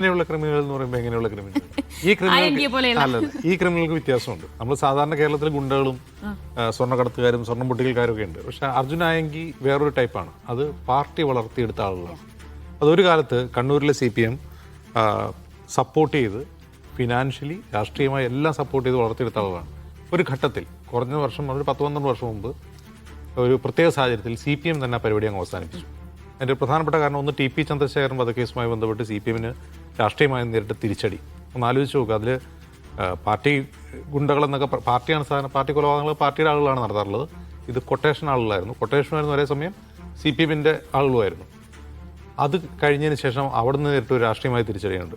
ഇങ്ങനെയുള്ള ക്രിമിനൽ എന്ന് പറയുമ്പോൾ എങ്ങനെയുള്ള ക്രിമിനൽ ഈ ക്രിമിനലുകൾക്ക് വ്യത്യാസമുണ്ട്. നമ്മൾ സാധാരണ കേരളത്തിൽ ഗുണ്ടകളും സ്വർണ്ണക്കടത്തുകാരും സ്വർണ്ണം പൊട്ടിക്കൽക്കാരും ഒക്കെ ഉണ്ട്. പക്ഷെ അർജുൻ ആയങ്കി വേറൊരു ടൈപ്പാണ്. അത് പാർട്ടി വളർത്തിയെടുത്ത ആളുകളാണ്. അതൊരു കാലത്ത് കണ്ണൂരിലെ CPM സപ്പോർട്ട് ചെയ്ത് ഫിനാൻഷ്യലി രാഷ്ട്രീയമായി എല്ലാം സപ്പോർട്ട് ചെയ്ത് വളർത്തിയെടുത്ത ആളുകളാണ്. ഒരു ഘട്ടത്തിൽ കുറഞ്ഞ വർഷം, ഒരു 10-12 വർഷം മുമ്പ് ഒരു പ്രത്യേക സാഹചര്യത്തിൽ CPM തന്നെ ആ പരിപാടി അങ്ങ് അവസാനിപ്പിച്ചു. അതിൻ്റെ പ്രധാനപ്പെട്ട കാരണം ഒന്ന് TP ചന്ദ്രശേഖരൻ വധക്കേസുമായി ബന്ധപ്പെട്ട് CPM-ന് രാഷ്ട്രീയമായി നേരിട്ട് തിരിച്ചടി. ഒന്ന് ആലോചിച്ച് നോക്കുക. അതിൽ പാർട്ടി ഗുണ്ടകളെന്നൊക്കെ പാർട്ടിയാണ് സാധാരണ പാർട്ടി കൊലപാതകങ്ങൾ പാർട്ടിയുടെ ആളുകളാണ് നടത്താറുള്ളത്. ഇത് കൊട്ടേഷൻ ആളുകളായിരുന്നു. കൊട്ടേഷനായിരുന്നു ഒരേ സമയം CPM-ൻ്റെ ആളുകളുമായിരുന്നു. അത് കഴിഞ്ഞതിന് ശേഷം അവിടെ നിന്ന് നേരിട്ട് ഒരു രാഷ്ട്രീയമായി തിരിച്ചടിയുണ്ട്.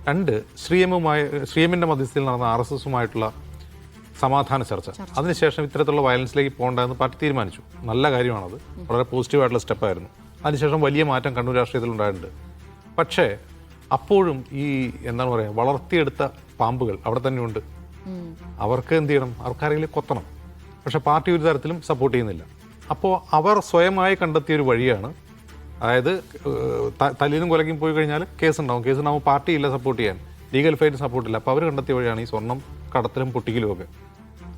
രണ്ട്, ശ്രീഎമ്മിൻ്റെ മധ്യസ്ഥയിൽ നടന്ന RSS-ഉമായിട്ടുള്ള സമാധാന ചർച്ച. അതിനുശേഷം ഇത്തരത്തിലുള്ള വയലൻസിലേക്ക് പോകണ്ടെന്ന് പാർട്ടി തീരുമാനിച്ചു. നല്ല കാര്യമാണത്. വളരെ പോസിറ്റീവായിട്ടുള്ള സ്റ്റെപ്പായിരുന്നു. അതിനുശേഷം വലിയ മാറ്റം കണ്ണൂർ രാഷ്ട്രീയത്തിൽ ഉണ്ടായിട്ടുണ്ട്. പക്ഷേ അപ്പോഴും ഈ എന്താണ് പറയുക, വളർത്തിയെടുത്ത പാമ്പുകൾ അവിടെ തന്നെയുണ്ട്. അവർക്ക് എന്ത് ചെയ്യണം? അവർക്കാരെങ്കിലും കൊത്തണം. പക്ഷെ പാർട്ടി ഒരു തരത്തിലും സപ്പോർട്ട് ചെയ്യുന്നില്ല. അപ്പോൾ അവർ സ്വയമായി കണ്ടെത്തിയൊരു വഴിയാണ്. അതായത് തല്ലിനും കൊലക്കും പോയി കഴിഞ്ഞാൽ കേസുണ്ടാവും. പാർട്ടിയില്ല സപ്പോർട്ട് ചെയ്യാൻ, ലീഗൽ ഫൈറ്റ് സപ്പോർട്ടില്ല. അപ്പോൾ അവർ കണ്ടെത്തിയ വഴിയാണ് ഈ സ്വർണം കടത്തലും പൊട്ടിക്കലും ഒക്കെ.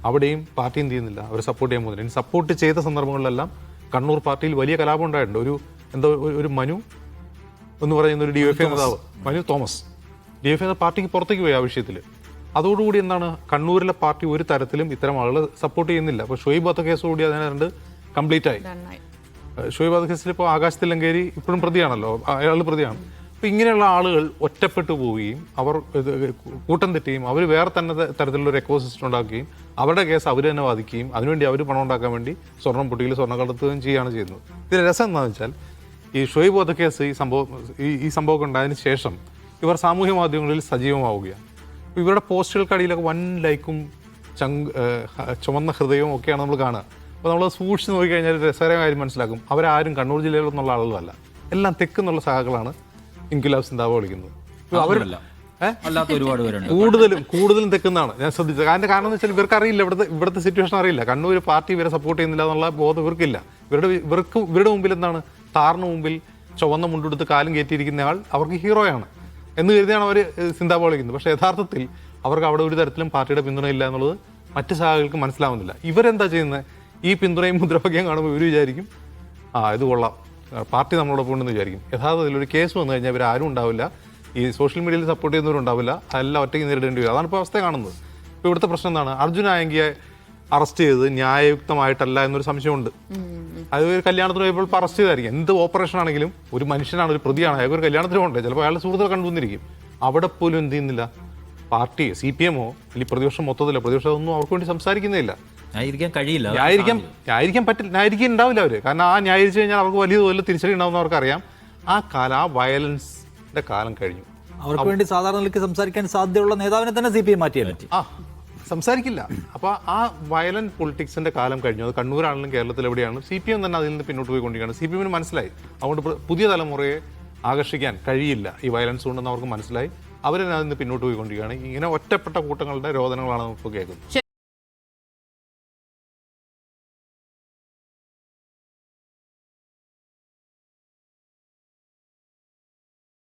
അവിടെയും പാർട്ടി എന്ത് ചെയ്യുന്നില്ല, അവർ സപ്പോർട്ട് ചെയ്യാൻ പോകുന്നില്ല. ഇനി സപ്പോർട്ട് ചെയ്ത സന്ദർഭങ്ങളിലെല്ലാം കണ്ണൂർ പാർട്ടിയിൽ വലിയ കലാപം ഉണ്ടായിട്ടുണ്ട്. ഒരു മനു എന്ന് പറയുന്ന ഒരു DYFI നേതാവ്, മനു തോമസ്, DYFI പാർട്ടിക്ക് പുറത്തേക്ക് പോയി ആ വിഷയത്തിൽ. അതോടുകൂടി എന്താണ്, കണ്ണൂരിലെ പാർട്ടി ഒരു തരത്തിലും ഇത്തരം ആളുകൾ സപ്പോർട്ട് ചെയ്യുന്നില്ല. അപ്പോൾ ഷുഹൈബ് വധക്കേസോടുകൂടി അതിനെ കംപ്ലീറ്റ് ആയി. ഷുഹൈബ് വധക്കേസിൽ ഇപ്പോൾ ആകാശ് തില്ലങ്കേരി ഇപ്പോഴും പ്രതിയാണല്ലോ, അയാൾ പ്രതിയാണ്. അപ്പോൾ ഇങ്ങനെയുള്ള ആളുകൾ ഒറ്റപ്പെട്ടു പോവുകയും അവർ കൂട്ടം തെറ്റുകയും അവർ വേറെ തന്നെ തരത്തിലുള്ള ഒരു എക്കോസിസ്റ്റം ഉണ്ടാക്കുകയും അവരുടെ കേസ് അവർ തന്നെ വാദിക്കുകയും അതിനുവേണ്ടി അവർ പണം ഉണ്ടാക്കാൻ വേണ്ടി സ്വർണ്ണം പൊട്ടിക്കൽ സ്വർണ്ണം കടത്തുകയും ചെയ്യുകയാണ് ചെയ്യുന്നത്. ഇതിൻ്റെ രസം എന്താണെന്ന് വെച്ചാൽ ഈ ഷുഹൈബ് വധക്കേസ് ഈ സംഭവം ഉണ്ടായതിനു ശേഷം ഇവർ സാമൂഹ്യ മാധ്യമങ്ങളിൽ സജീവമാവുകയാണ്. ഇവരുടെ പോസ്റ്റുകൾക്കടിയിലൊക്കെ വൻ ലൈക്കും ചുവന്ന ഹൃദയവും ഒക്കെയാണ് നമ്മൾ കാണുക. അപ്പോൾ നമ്മൾ സൂക്ഷിച്ച് നോക്കിക്കഴിഞ്ഞാൽ രസകരമായ കാര്യം മനസ്സിലാക്കും. അവരാരും കണ്ണൂർ ജില്ലയിൽ നിന്നുള്ള ആളുകളല്ല, എല്ലാം തെക്കുന്നുള്ള ശാഖകളാണ് ഇൻക്വിലാബ് സിന്ദാബാദ് വിളിക്കുന്നത്. അവരല്ല കൂടുതലും തെക്കുന്നതാണ് ഞാൻ ശ്രദ്ധിച്ചത്. കാരണം എന്ന് വെച്ചാൽ ഇവർക്ക് അറിയില്ല, ഇവിടുത്തെ സിറ്റുവേഷൻ അറിയില്ല. കണ്ണൂർ പാർട്ടി ഇവരെ സപ്പോർട്ട് ചെയ്യുന്നില്ല എന്നുള്ള ബോധം ഇവർക്കില്ല. ഇവരുടെ മുമ്പിൽ എന്താണ്, താറിന് മുമ്പിൽ ചുവന്ന മുണ്ടെടുത്ത് കാലും കയറ്റിയിരിക്കുന്ന ആൾ അവർക്ക് ഹീറോയാണ് എന്ന് കരുതിയാണ് അവർ സിന്ദാബാദ് വിളിക്കുന്നത്. പക്ഷേ യഥാർത്ഥത്തിൽ അവർക്ക് അവിടെ ഒരു തരത്തിലും പാർട്ടിയുടെ പിന്തുണയില്ല എന്നുള്ളത് മറ്റ് ശാഖകൾക്ക് മനസ്സിലാവുന്നില്ല. ഇവരെന്താ ചെയ്യുന്നത്? ഈ പിന്തുണയും മുദ്രാവാക്യം കാണുമ്പോൾ ഇവർ വിചാരിക്കും ഇത് കൊള്ളാം, പാർട്ടി നമ്മളോടൊപ്പം ഉണ്ടെന്ന് വിചാരിക്കും. യഥാർത്ഥത്തിൽ ഒരു കേസ് വന്നു കഴിഞ്ഞാൽ ഇവർ ആരും ഉണ്ടാവില്ല, ഈ സോഷ്യൽ മീഡിയയിൽ സപ്പോർട്ട് ചെയ്യുന്നവരുണ്ടാവില്ല, അതെല്ലാം ഒറ്റയ്ക്ക് നേരിടേണ്ടി വരും. അതാണ് ഇപ്പോൾ അവസ്ഥ കാണുന്നത്. ഇപ്പോൾ ഇവിടുത്തെ പ്രശ്നം എന്താണ്, അർജുൻ ആയങ്കിയെ അറസ്റ്റ് ചെയ്തത് ന്യായയുക്തമായിട്ടല്ല എന്നൊരു സംശയമുണ്ട്. അത് ഒരു കല്യാണത്തിന് പോയപ്പോൾ അറസ്റ്റ് ചെയ്തായിരിക്കും. എന്ത് ഓപ്പറേഷൻ ആണെങ്കിലും ഒരു മനുഷ്യനാണ്, ഒരു പ്രതിയാണ്, അയാൾക്ക് ഒരു കല്യാണത്തിന് പോകണ്ടേ, ചിലപ്പോൾ അയാളുടെ സുഹൃത്തുക്കൾ കണ്ടുവന്നിരിക്കും. അവിടെ പോലും എന്ത് ചെയ്യുന്നില്ല പാർട്ടി, CPM-ഓ അല്ലെങ്കിൽ പ്രതിപക്ഷം മൊത്തത്തില്ല, പ്രതിപക്ഷം ഒന്നും അവർക്ക് വേണ്ടി സംസാരിക്കുന്നില്ല. ന്യായീകരിക്കാൻ കഴിയില്ല, ന്യായീകരിക്കാൻ ഉണ്ടാവില്ല അവർ. കാരണം ആ ന്യായീകരിച്ചു കഴിഞ്ഞാൽ അവർക്ക് വലിയ തോതിൽ തിരിച്ചടി ഉണ്ടാവുന്ന അവർക്കറിയാം. ആ വയലൻസിന്റെ കാലം കഴിഞ്ഞു. അവർക്ക് വേണ്ടി സാധാരണ നിലയ്ക്ക് സംസാരിക്കാൻ സാധ്യതയുള്ള നേതാവിനെ തന്നെ CPM മാറ്റിയാൽ സംസാരിക്കില്ല. അപ്പോൾ ആ വയലന്റ് പൊളിറ്റിക്സിന്റെ കാലം കഴിഞ്ഞു. അത് കണ്ണൂരാണെങ്കിലും കേരളത്തിൽ എവിടെയാണ്, CPM തന്നെ അതിൽ നിന്ന് പിന്നോട്ട് പോയിക്കൊണ്ടിരിക്കുകയാണ്. CPM-ന് മനസ്സിലായി അതുകൊണ്ട് പുതിയ തലമുറയെ ആകർഷിക്കാൻ കഴിയില്ല ഈ വയലൻസ് കൊണ്ടെന്ന് അവർക്ക് മനസ്സിലായി. അവരെ അതിൽ നിന്ന് പിന്നോട്ട് പോയിക്കൊണ്ടിരിക്കുകയാണ്. ഇങ്ങനെ ഒറ്റപ്പെട്ട കൂട്ടങ്ങളുടെ രോദനങ്ങളാണ് നമുക്ക് കേൾക്കുന്നത്.